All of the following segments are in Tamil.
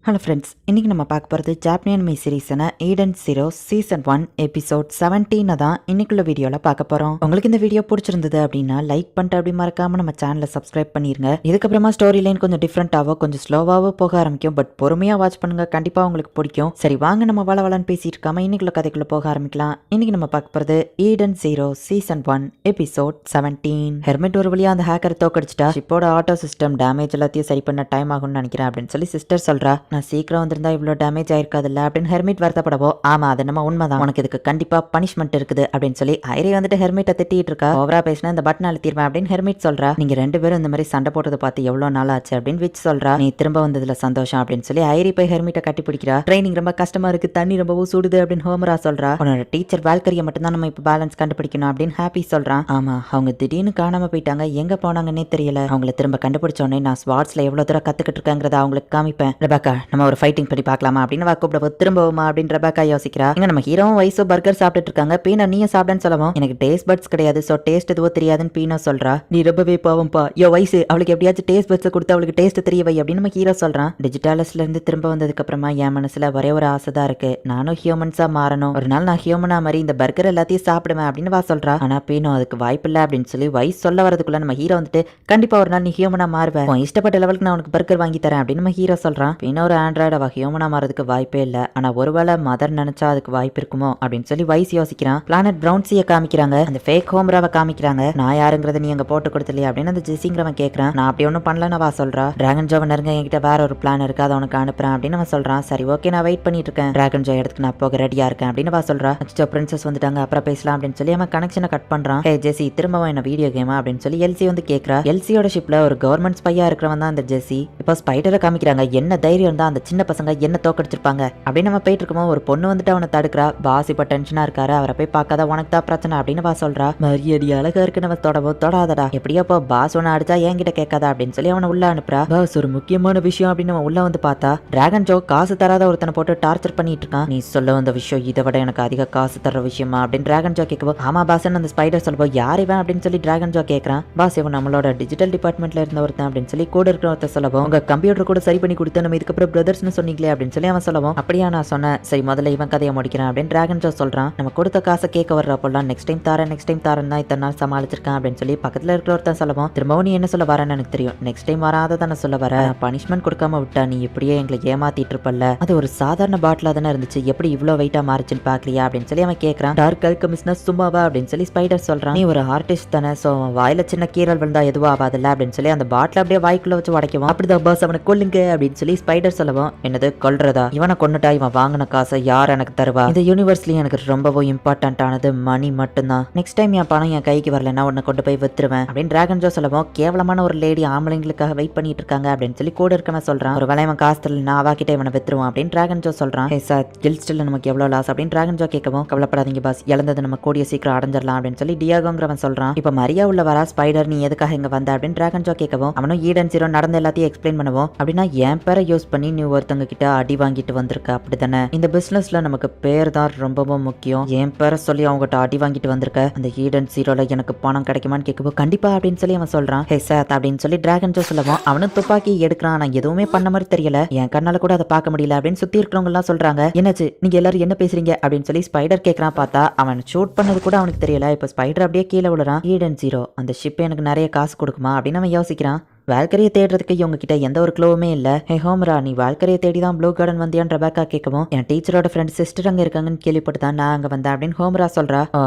ஹலோ ஃப்ரெண்ட்ஸ், இன்றைக்கி நம்ம பார்க்க போகிறது ஜாப்பனியன் மை சீரீஸான ஈடன் ஜீரோ சீசன் 1 எபிசோட் 17 தான் இன்னைக்குள்ள வீடியோவில் பார்க்க போகிறோம். உங்களுக்கு இந்த வீடியோ பிடிச்சிருந்தது அப்படின்னா லைக் பண்ணிட்டு அப்படி மறக்காமல் நம்ம சேனலை சப்ஸ்கிரைப் பண்ணிருங்க. இதுக்கப்புறமா ஸ்டோரி லைன் கொஞ்சம் டிஃப்ரெண்ட்டாவோ கொஞ்சம் ஸ்லோவாகவோ போக ஆரம்பிக்கும். பட் பொறுமையாக வாட்ச் பண்ணுங்க, கண்டிப்பாக உங்களுக்கு பிடிக்கும். சரி வாங்க நம்ம வளவலன்னு பேசிட்டு இருக்காம இன்னைக்குள்ள கதைக்குள்ள போக ஆரம்பிக்கலாம். இன்னைக்கு நம்ம பார்க்க போகிறது Eden Zero season 1 episode 17. Hermit ஒரு வழியாக அந்த ஹேக்கரை தோக்கடிச்சிட்டா ஷிப்போட ஆட்டோ சிஸ்டம் டேமேஜ் எல்லாத்தையும் சரி பண்ண டைம் ஆகும்னு நினைக்கிறேன் அப்படின்னு சொல்லி சிஸ்டர் சொல்றா. நான் சீக்கிரம் வந்திருந்தா இவ்வளோ டேமேஜ் ஆயிருக்காதுல்ல அப்படின்னு ஹெர்மிட் வருத்தப்படவோ, ஆமா அது நம்ம உண்மைதான், உனக்கு இதுக்கு கண்டிப்பா பனிஷ்மெண்ட் இருக்குது அப்படின்னு சொல்லி ஐரி வந்துட்டு ஹெர்மிட்டை திட்டிட்டு இருக்கா. ஓவரா பேசினா இந்த பட்டன் அழுத்திடுவேன் அப்படின்னு ஹெர்மிட் சொல்றா. நீங்க ரெண்டு பேரும் இந்த மாதிரி சண்டை போட்டதை பார்த்து எவ்வளவு நாள் ஆச்சு அப்படின்னு விச் சொல்றா. நீ திரும்ப வந்ததுல சந்தோஷம் அப்படின்னு சொல்லி ஐரி போய் ஹெர்மிட்டை கட்டி பிடிக்கிறா. ட்ரைனிங் ரொம்ப கஷ்டமா இருக்கு, தண்ணி ரொம்பவும் சூடுது அப்படின்னு ஹோமரா சொல்றா. உன்னோட டீச்சர் வால்கரியை மட்டும் தான் நம்ம இப்ப பேலன்ஸ் கண்டுபிடிக்கணும் அப்படின்னு ஹாப்பி சொல்றான். ஆமா அவங்க திடீர்னு காணாம போயிட்டாங்க, எங்க போனாங்கன்னே தெரியல. அவங்களை திரும்ப கண்டுபிடிச்ச உடனே நான் ஸ்வாட்ஸ்ல எவ்வளவு தூரம் கத்துக்கிட்டு இருக்காங்கிறத அவங்களுக்கு காமிப்பேன். ரெபேக்கா நம்ம ஒரு ஃபைட்டிங் பண்ணி பார்க்கலாமா அப்படின்னு கூப்பிட திரும்பவுமா அப்படின்னு ரெபேக்கா யோசிக்கிறா. இங்க நம்ம ஹீரோவும் வயசோ பர்கர் சாப்பிட்டு இருக்காங்க. பீனோ நீயும் சாப்பிடன்னு சொல்லவும் எனக்கு டேஸ்ட் பட்ஸ் கிடையாது, சோ டேஸ்ட் எதுவோ தெரியாதுன்னு பீனோ சொல்றா. நீ ரொம்பவே பாவம்பா, யோ வயசு அவளுக்கு எப்படியாச்சும் டேஸ்ட் பட்ஸ் கொடுத்து அவளுக்கு டேஸ்ட் தெரியவை அப்படின்னு நம்ம ஹீரோ சொல்றான். டிஜிட்டலஸ்ல இருந்து திரும்ப வந்ததுக்கு அப்புறமா என் மனசுல ஒரே ஒரு ஆசை தான் இருக்கு, நானும் ஹியூமன்ஸா மாறணும். ஒரு நாள் நான் ஹியூமனா மாதிரி இந்த பர்கர் எல்லாத்தையும் சாப்பிடுவேன் அப்படின்னு வா சொல்றா. ஆனா பீனோ அதுக்கு வாய்ப்பு இல்லை அப்படின்னு சொல்லி வயசு சொல்ல வரதுக்குள்ள நம்ம ஹீரோ வந்துட்டு கண்டிப்பா ஒரு நாள் நீ ஹியூமனா மாறுவேன், இஷ்டப்பட்ட லெவலுக்கு நான் உனக்கு பர்கர் வாங்கி தரேன் அப்படின்னு நம்ம ஹீரோ சொல்றான். பீனோ ஒரு ஆண்ட்ராய்டு, அவ ஹியூமனா மாறதுக்கு வாய்ப்பே இல்ல, ஆனா ஒருவேளை மதர் நினைச்சா அதுக்கு வாய்ப்பு இருக்குமோ அப்படின்னு சொல்லி வயசு யோசிக்கிறான். பிளானட் பிரவுன்சியை காமிக்கிறாங்க, அந்த ஃபேக் ஹோம்ராவை காமிக்கிறாங்க. நான் யாருங்கிறத நீ அங்க போட்டு கொடுத்தலையே அப்படின்னு அந்த ஜெசிங்கிறவன் கேட்கறான். நான் அப்படி ஒன்றும் பண்ணலன்னு வா சொல்றா. டிராகன் ஜோவை நெருங்க என்கிட்ட வேற ஒரு பிளான் இருக்கு, அதை உனக்கு அனுப்புறேன் அப்படின்னு அவன் சொல்றான். சரி ஓகே நான் வெயிட் பண்ணிட்டு இருக்கேன், டிராகன் ஜோ இடத்துக்கு நான் போக ரெடியா இருக்கேன் அப்படின்னு வா சொல்றா. அச்சோ பிரின்சஸ் வந்துட்டாங்க, அப்புறம் பேசலாம் அப்படின்னு சொல்லி அவன் கனெக்ஷனை கட் பண்றான். ஹே ஜெசி திரும்பவும் என்ன வீடியோ கேமா அப்படின்னு சொல்லி எல்சி வந்து கேட்கறா. எல்சியோட ஷிப்ல ஒரு கவர்மெண்ட் ஸ்பையா இருக்கிறவன் தான் அந்த ஜெசி. இப்போ ஸ்பைடரை காமிக்கிறாங்க, என்ன தைரியம் தான் அந்த சின்ன பசங்க என்ன தோக்கடிச்சிருப்பாங்க அப்படின்னு நம்ம போயிட்டு இருக்கோம். ஒரு பொண்ணு வந்துட்டு அவனை தடுக்கிறா. பாஸ் இப்ப டென்ஷனா இருக்காரு, அவரை போய் பார்க்காத உனக்கு தான் பிரச்சனை அப்படின்னு வா சொல்றா. மரியாதை அழகா இருக்கு, நம்ம தொடவும் தொடாதடா, எப்படியோ இப்போ பாஸ் ஒன்னு அடிச்சா என்கிட்ட கேட்காதா அப்படின்னு சொல்லி அவனை உள்ள அனுப்புறா. பாஸ் ஒரு முக்கியமான விஷயம் அப்படின்னு அவன் உள்ள வந்து பார்த்தா டிராகன் ஜோ காசு தராத ஒருத்தனை போட்டு டார்ச்சர் பண்ணிட்டு இருக்கான். நீ சொல்ல வந்த விஷயம் இதை விட எனக்கு அதிக காசு தர விஷயமா அப்படின்னு டிராகன் ஜோ கேட்கவோ, ஆமா பாஸ் அந்த ஸ்பைடர் சொல்லுவோ யார் இவன் அப்படின்னு சொல்லி டிராகன் ஜோ கேட்கறான். பாஸ் இவன் நம்மளோட டிஜிட்டல் டிபார்ட்மெண்ட்ல இருந்த ஒருத்தன் அப்படின்னு சொல்லி கூட இருக்கிற ஒருத்தர் சொல்லவும், உங்க கம்ப்யூட்டர் கூட சரி பண்ணி கொடுத்து நம்ம இதுக்கப்புறம் பிரதர்ஸ்னு சொன்னீங்களே அப்படின்னு சொல்லி அவன் சொல்லவும், அப்படியா நான் சொன்னேன், சரி முதல்ல இவன் கதையை முடிக்கிறான் அப்படின்னு டிராகன் ஜோ சொல்றான். நம்ம கொடுத்த காசை கேட்க வர்றப்பெல்லாம் நெக்ஸ்ட் டைம் தாரன் தான் இத்தனை நாள் சமாளிச்சிருக்கான் அப்படின்னு சொல்லி பக்கத்துல இருக்கிற ஒருத்தன் சொல்லவும், திரும்பவும் நீ என்ன சொல்ல வரேன்னு எனக்கு தெரியும், நெக்ஸ்ட் டைம் வராத தானே சொல்ல வர, பனிஷ்மெண்ட் கொடுக்காம விட்டா நீ இப்படியே எங்களை ஏமாத்திட்டு இருப்பல்ல, அது ஒரு சாதாரண பாட்டிலா தானே இருந்துச்சு, எப்படி இவ்வளவு வெயிட்டா மாறிச்சுன்னு பாக்கலையா அப்படின்னு சொல்லி அவன் கேட்கறான். டார்க் அல்கெமிஸ்ட்னா சும்மாவா அப்படின்னு சொல்லி ஸ்பைடர் சொல்றான். நீ ஒரு ஆர்டிஸ்ட் தானே, சோ வாயில சின்ன கீரல் விழுந்தா எதுவும் ஆகாதுல்ல அப்படின்னு சொல்லி அந்த பாட்டில் அப்படியே வாய்க்குள்ள வச்சு உடைக்கவும், அப்படிதான் பாஸ் அவனை கொல்லுங்க அப்படின்னு சொல்லி ஸ்பைடர் சொல்லவும், என்னது கொல்றதா, இவனை கொன்னுட்டா இவன் வாங்கின காசை யார் எனக்கு தருவா, இந்த யூனிவர்ஸ்லயும் எனக்கு ரொம்பவும் இம்பார்ட்டன்ட் ஆனது மணி மட்டும்தான், நெக்ஸ்ட் டைம் என் பணம் என் கைக்கு வரலன்னா உன்னை கொண்டு போய் வித்துருவேன் அப்படின்னு டிராகன் ஜோ சொல்லவும், கேவலமான ஒரு லேடி ஆம்பளைங்களுக்காக வெயிட் பண்ணிட்டு இருக்காங்க அப்படின்னு சொல்லி கூட இருக்கவன் சொல்றான். ஒரு வேலை இவன் காசு தரல அவா கிட்ட இவனை வித்துருவான் அப்படின்னு டிராகன் ஜோ சொல்றான். ஹே சார் கில்ஸ்டில் நமக்கு எவ்வளவு லாஸ் அப்படின்னு டிராகன் ஜோ கேட்கவும், கவலைப்படாதீங்க பாஸ், இழந்தது நம்ம கூடிய சீக்கிரம் அடைஞ்சிடலாம் அப்படின்னு சொல்லி டியாகோங்கிறவன் சொல்றான். இப்ப மரியா உள்ள வரா. ஸ்பைடர் நீ எதுக்காக இங்க வந்த அப்படின்னு டிராகன் ஜோ கேட்கவும், அவனும் ஈடன் ஜீரோ நடந்த எல்லாத்தையும் எக்ஸ்பிளைன் பண்ணுவோம். அப்படின்னா என் பேரை யூஸ் பண்ணி நீ ஒருத்தவங்க கிட்ட அடி வாங்கிட்டு வந்திருக்க அப்படித்தானே, இந்த பிசினஸ்ல நமக்கு பேர் தான் ரொம்பவும் முக்கியம், என் பேரை சொல்லி அவங்ககிட்ட அடி வாங்கிட்டு வந்திருக்க, அந்த ஈடன் ஜீரோல எனக்கு பணம் கிடைக்குமான்னு கேட்கவும், கண்டிப்பா அப்படின்னு சொல்லி அவன் சொல்றான். ஹே சாத் அப்படின்னு சொல்லி டிராகன் ஜோ சொல்லவும், அவனும் துப்பாக்கி எடுக்கிறான். நான் எதுவுமே பண்ண மாதிரி தெரியல, என் கண்ணால கூட அதை பார்க்க முடியல அப்படின்னு சுத்தி இருக்கிறவங்க எல்லாம் சொல்றாங்க. என்னாச்சு நீங்க எல்லாரும் என்ன பேசுறீங்க அப்படின்னு சொல்லி ஸ்பைடர் கேட்கறான். பார்த்தா அவன் ஷூட் பண்ணது கூட அவனுக்கு தெரியல. இப்ப ஸ்பைடர் அப்படியே கீழே விழுறான். ஈடன் ஜீரோ அந்த ஷிப் எனக்கு நிறைய காசு கொடுக்குமா அப்படின்னு அவன் யோசிக்கிறான். வால்கரியை தேடுறதுக்கு இவங்க கிட்ட எந்த ஒரு க்ளோவுமே இல்ல. ஹே ஹோம்ரா நீ வால்கரியை தேடி தான் ப்ளூ கார்டன் வந்தியான்னு ரெபேக்கா கேட்கவும், என் டீச்சரோட ஃப்ரெண்ட் சிஸ்டர் அங்க இருக்காங்கன்னு கேள்விப்பட்டு தான் நான் அங்க வந்தேன் அப்படின்னு ஹோம்ரா சொல்றா.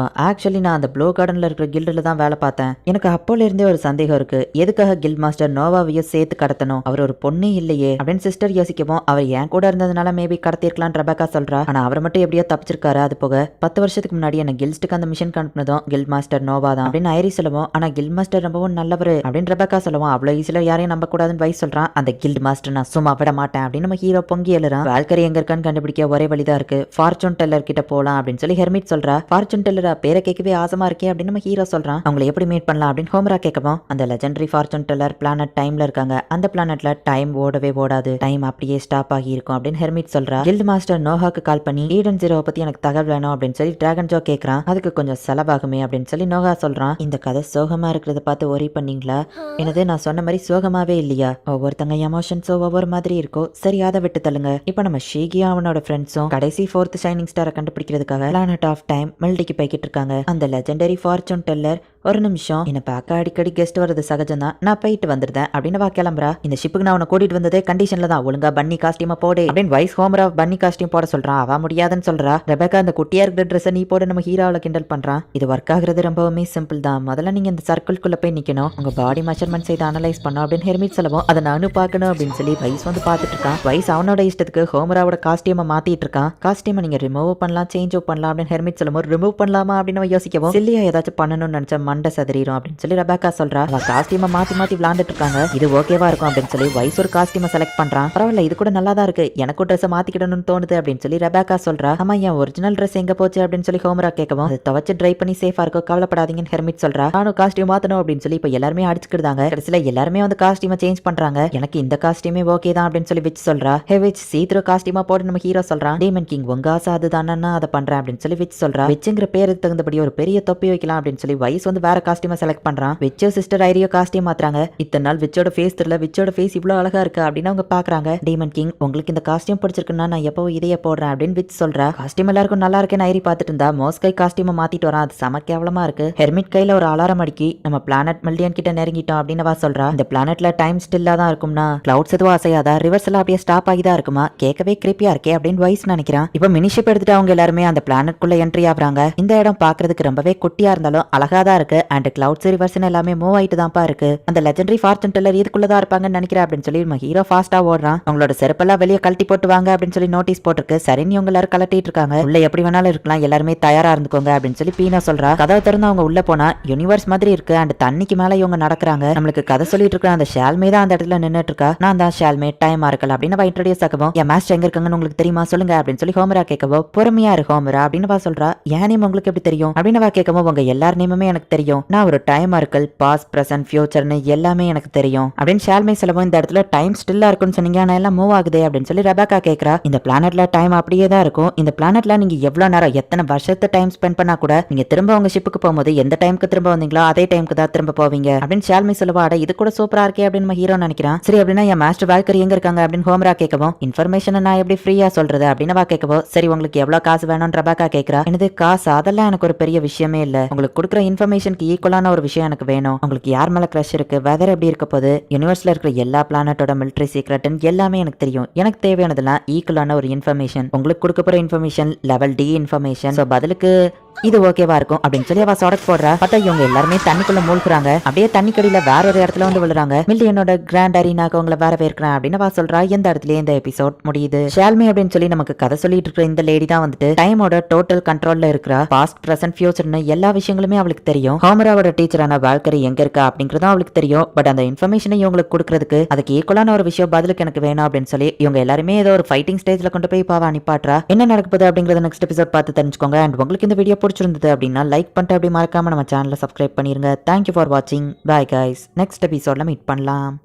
ஆக்சுவலி நான் அந்த ப்ளூ கார்டன்ல இருக்கிற கில்டுல தான் வேலை பார்த்தேன், எனக்கு அப்போல இருந்தே ஒரு சந்தேகம் இருக்கு, எதுக்காக கில்ட் மாஸ்டர் நோவாவையும் சேர்த்து கடத்தணும், அவர் ஒரு பொண்ணே இல்லையே அப்படின்னு சிஸ்டர் யோசிக்கவும், அவர் என் கூட இருந்ததுனால மேபி கடத்திருக்கலாம்னு ரெபேக்கா சொல்றா. ஆனா அவர் மட்டும் எப்படியோ தப்பிச்சிருக்காரு, அது போக 10 வருஷத்துக்கு முன்னாடி என்ன கில்ஸ்டுக்கு அந்த மிஷன் அனுப்புனதும் கில்ட் மாஸ்டர் நோவா தான் அப்படின்னு ஐரி சொல்லவும், ஆனா கில்ட் மாஸ்டர் ரொம்பவும் நல்லவர் அப்படின்னு ரெபேக்கா சொல்லவும், அவ்வளவு ஈஸியா யாரையும் நம்ப கூடாது வயசு சொல்றான். அந்த கில்ட் மாஸ்டர் நான் சும்மா விட மாட்டேன் அப்படின்னு நம்ம ஹீரோ பொங்கி எழுறான். வால்கரி எங்க இருக்கான்னு கண்டுபிடிக்க ஒரே வழிதான் இருக்கு, ஃபார்ச்சூன் டெல்லர் கிட்ட போலாம் அப்படின்னு சொல்லி ஹெர்மிட் சொல்றா. ஃபார்ச்சூன் டெல்லரா, பேரை கேட்கவே ஆசமா இருக்கே அப்படின்னு நம்ம ஹீரோ சொல்றான். அவங்களை எப்படி மீட் பண்ணலாம் அப்படின்னு ஹோம்ரா கேட்கவும், அந்த லெஜெண்டரி ஃபார்ச்சூன் டெல்லர் பிளானட் டைம்ல இருக்காங்க, அந்த பிளானட்ல டைம் ஓடவே ஓடாது, டைம் அப்படியே ஸ்டாப் ஆகி இருக்கும் அப்படின்னு ஹெர்மிட் சொல்றா. கில்ட் மாஸ்டர் நோஹாக்கு கால் பண்ணி ஈடன் ஜீரோவை பத்தி எனக்கு தகவல் வேணும் அப்படின்னு சொல்லி டிராகன் ஜோ கேட்கறான். அதுக்கு கொஞ்சம் செலவாகுமே அப்படின்னு சொல்லி நோஹா சொல்றான். இந்த கதை சோகமா இருக்கிறத பார்த்து ஒரி பண்ணீங்களா, என்னது நான் சொன்ன மாதிரி மாதிரி சோகமாவே இல்லையா? ஒவ்வொருத்தங்க எமோஷன்ஸோ ஒவ்வொரு மாதிரி இருக்கோ. சரி, அதை விட்டு தள்ளுங்க. இப்ப நம்ம ஷீகியும் அவனோட ஃப்ரெண்ட்ஸும் கடைசி 4th ஷைனிங் ஸ்டாரை கண்டுபிடிக்கிறதுக்காக பிளானட் ஆஃப் டைம் மில்டிக்கு போய்கிட்டு இருக்காங்க. அந்த லெஜெண்டரி ஃபார்ச்சூன் டெல்லர் ஒரு நிமிஷம், என்ன பார்க்க அடிக்கடி கெஸ்ட் வரது சகஜம் தான், நான் போயிட்டு வந்துருந்தேன் அப்படின்னு வா கிளம்புறா. இந்த ஷிப்புக்கு நான் உன்னை கூட்டிட்டு வந்ததே கண்டிஷன்ல தான், ஒழுங்கா பன்னி காஸ்டியூமை போடு அப்படின்னு வைஸ் ஹோமரா பன்னி காஸ்டியூம் போட சொல்றான். அவ முடியாதுன்னு சொல்றா. ரெபேக்கா அந்த குட்டியா இருக்கிற ட்ரெஸ் நீ போட நம்ம ஹீரோவில் கிண்டல் பண்றான். இது ஒர்க் ஆகுறது ரொம்பவுமே சிம்பிள் தான். முதல்ல நீங்க இந்த சர்க்கிள்குள்ள போய் நிக்கணும், உங்க பாடி மெஷர்மெண்ட்ஸ் இதை அனலைஸ் பண்ணும் அப்படின்னு ஹெர்மிட் சொல்லவும் அதை நானும் பார்க்கணும் அப்படின்னு சொல்லி வைஸ் வந்து பார்த்துட்டு இருக்கான். வைஸ் அவனோட இஷ்டத்துக்கு ஹோமராவோட காஸ்டியூமை மாத்திட்டு இருக்கான். காஸ்டியூமை நீங்க ரிமூவ் பண்ணலாம், சேஞ்ச் பண்ணலாம் அப்படின்னு ஹெர்மிட் சொல்லும்போது ரிமூவ் பண்ணலாமா அப்படின்னு யோசிக்கவும் சில்லியா ஏதாச்சும் பண்ணணும்னு நினைச்சா மண்டை சதறிடும் அப்படின்னு சொல்லி ரெபேக்கா சொல்றா. அவ காஸ்டியூமை மாத்தி மாத்தி விளையாண்டுட்டு இருக்காங்க. இது ஓகேவா இருக்கும் அப்படின்னு சொல்லி வைஸ் ஒரு காஸ்டியூமை செலக்ட் பண்றான். பரவாயில்ல, இது கூட நல்லா தான் இருக்கு, எனக்கும் ட்ரெஸ் மாத்திக்கிடணும்னு தோணுது அப்படின்னு சொல்லி ரெபேக்கா சொல்றா. ஆமா, என் ஒரிஜினல் ட்ரெஸ் எங்க போச்சு அப்படின்னு சொல்லி ஹோமரா கேட்கவும் அதை துவச்சு ட்ரை பண்ணி சேஃபா இருக்கும், கவலைப்படாதீங்கன்னு ஹெர்மிட் சொல்றா. நானும் காஸ்டியூம் மாத்தணும் அப்படின்னு சொல்லி இப்ப எல்லாருமே அடிச்சுக்கிட்டாங்க. கடைசியில எல்லாருமே வந்து காஸ்டியூமை சேஞ்ச் பண்றாங்க. எனக்கு இந்த காஸ்டியூமே ஓகே தான் அப்படின்னு சொல்லி விச் சொல்றா. ஹே விச், சீத்ரோ காஸ்டியூமா போட்டு நம்ம ஹீரோ சொல்றான். டீமன் கிங் உங்க ஆசை அதுதானா, அதை பண்றேன் அப்படின்னு சொல்லி விச் சொல்றா. விச்சுங்கிற பேருக்கு தகுந்தபடி ஒரு பெரிய தொப்பி வைக்கலாம் அப்படின்னு சொல்லி வைஸ் வந்து வேற காஸ்டியூமை செலக்ட் பண்றான். விச்சோ சிஸ்டர் ஐரியோ காஸ்டியூம் மாத்துறாங்க. இத்தனை நாள் விச்சோட ஃபேஸ் தெரியல, விச்சோட ஃபேஸ் இவ்வளவு அழகா இருக்கு அப்படின்னு அவங்க பாக்குறாங்க. டீமன் கிங், உங்களுக்கு இந்த காஸ்டியூம் பிடிச்சிருக்குன்னா நான் எப்போ இதையே போடுறேன் அப்படின்னு விச் சொல்றா. காஸ்டியூம் எல்லாருக்கும் நல்லா இருக்குன்னு ஐரி பார்த்துட்டு இருந்தா மோஸ்கை காஸ்டியூமை மாத்திட்டு வரான். அது செம கேவலமா இருக்கு. ஹெர்மிட் கையில ஒரு அலாரம் அடிக்கி நம்ம பிளானட் மில்டியன் கிட்ட நெருங்கிட்டோம் அப்படின்னு சொல்றா. இந்த பிளானட்ல டைம் ஸ்டில்லா தான் இருக்கும்னா கிளவுட்ஸ் எதுவும் அசையாதா, ரிவர்ஸ் எல்லாம் அப்படியே ஸ்டாப் ஆகி தான் இருக்குமா, கேட்கவே கிரிப்பியா இருக்கே அப்படின்னு வைஸ் நினைக்கிறான். இப்ப மினிஷிப் எடுத்துட்டு அவங்க எல்லாருமே அந்த பிளானட் குள்ள என்ட்ரி ஆகுறாங்க. இந்த இடம் பாக்குறதுக்கு ரொம்பவே குட்டியா இருந்தாலும் அழகா தான் இருக்கு. அண்ட் கிளவுட்ஸ் ரிவர்ஸ் எல்லாமே மூவ் ஆயிட்டு தான்ப்பா இருக்கு. அந்த லெஜெண்டரி ஃபார்ச்சூன் டெல்லர் இதுக்குள்ளதான் இருப்பாங்கன்னு நினைக்கிறேன் அப்படின்னு சொல்லி நம்ம ஹீரோ ஃபாஸ்டா ஓடுறான். அவங்களோட செருப்பெல்லாம் வெளியே கழட்டி போட்டு வாங்க அப்படின்னு சொல்லி நோட்டீஸ் போட்டிருக்கு. சரின்னு இவங்க எல்லாரும் கலட்டிட்டு இருக்காங்க. உள்ள எப்படி வேணாலும் இருக்கலாம், எல்லாருமே தயாரா இருந்துக்கோங்க அப்படின்னு சொல்லி பீனா சொல்றா. கதவை திறந்து அவங்க உள்ள போனா யூனிவர்ஸ் மாதிரி இருக்கு. அண்ட் தண்ணிக்கு மேல இவங்க நடக்கிறாங்க. நம்மளுக்கு கதை சொல்லிட்டு இருக்க அந்த ஷால்மே தான் அந்த இடத்துல நின்னுட்டு இருக்கா. நான் தான் ஷால்மே, டைம் இருக்கல அப்படின்னு இன்ட்ரோடியூஸ் ஆகவும், என் மாஸ்டர் எங்க இருக்காங்கன்னு உங்களுக்கு தெரியுமா சொல்லுங்க அப்படின்னு சொல்லி ஹோமரா கேட்கவும், பொறுமையா இரு ஹோமரா அப்படின்னு சொல்றா. என் நேம் உங்களுக்கு எப்படி தெரியும் அப்படின்னு கேட்கவும், உங்க எல்லார் நேமுமே எனக்கு தெரியும், நான் ஒரு டைம் இருக்கல், பாஸ்ட் பிரசன்ட் ஃபியூச்சர்னு எல்லாமே எனக்கு தெரியும் அப்படின்னு ஷால்மே சொல்லவும், இந்த இடத்துல டைம் ஸ்டில்லா இருக்குன்னு சொன்னீங்க, ஆனா எல்லாம் மூவ் ஆகுதே அப்படின்னு சொல்லி ரெபேக்கா கேட்கறா. இந்த பிளானட்ல டைம் அப்படியே தான் இருக்கும். இந்த பிளானட்ல நீங்க எவ்வளவு நேரம் எத்தனை வருஷத்தை டைம் ஸ்பெண்ட் பண்ணா கூட நீங்க திரும்ப உங்க ஷிப்புக்கு போகும்போது எந்த டைமுக்கு திரும்ப வந்தீங்களோ அதே டைமுக்கு தான் திரும்ப போவீங்க அப்படின்னு ஷால்மே சொல்லுவா. அட இது கூட சூப்பரா இருக்கே அப்படின்னு நம்ம ஹீரோ நினைக்கிறான். சரி, அப்படின்னா என் மாஸ்டர் வால்கரி எங்க இருக்காங்க அப்படின்னு ஹோமரா கேட்கவும், இன்ஃபர்மேஷன் நான் எப்படி ஃப்ரீயா சொல்றது அப்படின்னு கேட்கவும், சரி உங்களுக்கு எவ்வளவு காசு வேணும்னு ரெபேக்கா கேட்கறா. எனது காசு அதெல்லாம் எனக்கு ஒரு பெரிய விஷயமே இல்ல, உங்களுக்கு கொடுக்குற இன்ஃபர்மேஷனுக்கு ஈக்குவலான ஒரு விஷயம் எனக்கு வேணும். உங்களுக்கு யார் மேல கிரஷ் இருக்கு, வெதர் எப்படி இருக்க போது, யூனிவர்ஸ்ல இருக்கிற எல்லா பிளானட்டோட மிலிட்டரி சீக்ரெட் எல்லாமே எனக்கு தெரியும். எனக்கு தேவையானதெல்லாம் ஈக்குவலான ஒரு இன்ஃபர்மேஷன். உங்களுக்கு கொடுக்க போற இன்ஃபர்மேஷன் லெவல் டி இன்ஃபர்மேஷன். பதிலுக்கு இது ஓகேவா இருக்கும் அப்படின்னு சொல்லி அவ சொடக்கு போடுறா. பார்த்தா இவங்க எல்லாருமே தண்ணிக்குள்ள மூழ்குறாங்க. அப்படியே தண்ணி கடியில வேற ஒரு இடத்துல வந்து விழுறாங்க. மில்லியனோட கிராண்ட் அரினாக்கு அவங்களை வேற வேர்க்கிறேன் அப்படின்னு அவ சொல்றா. எந்த இடத்துல இந்த எபிசோட் முடியுது. ஷால்மி அப்படின்னு சொல்லி நமக்கு கதை சொல்லிட்டு இருக்கிற இந்த லேடி தான் வந்துட்டு டைமோட டோட்டல் கண்ட்ரோல்ல இருக்கிறா. பாஸ்ட் பிரசன்ட் ஃபியூச்சர்னு எல்லா விஷயங்களுமே அவளுக்கு தெரியும். ஹோமராவோட டீச்சரான வால்கரி எங்க இருக்கா அப்படிங்கறதும் அவளுக்கு தெரியும். பட் அந்த இன்ஃபர்மேஷனை இவங்களுக்கு கொடுக்கறதுக்கு அதுக்கு ஈக்குவலான ஒரு விஷயம் பதிலுக்கு எனக்கு வேணும் அப்படின்னு சொல்லி இவங்க எல்லாருமே ஏதோ ஒரு ஃபைட்டிங் ஸ்டேஜ்ல கொண்டு போய் பாவ அனுப்பாட்றா. என்ன நடக்க போகுது அப்படிங்கறத நெக்ஸ்ட் எபிசோட் பார்த்து தெரிஞ்சுக்கோங்க. அண்ட் உங்களுக்கு இந்த வீடியோ பிடிச்சிருந்தது அப்படின்னா லைக் பண்ணிட்டு அப்படி மறக்காம நம்ம சேனலை சப்ஸ்கிரைப் பண்ணிருங்க. தேங்க்யூ ஃபார் வாட்சிங். Bye guys. நெக்ஸ்ட் எபிசோட்ல மீட் பண்ணலாம்.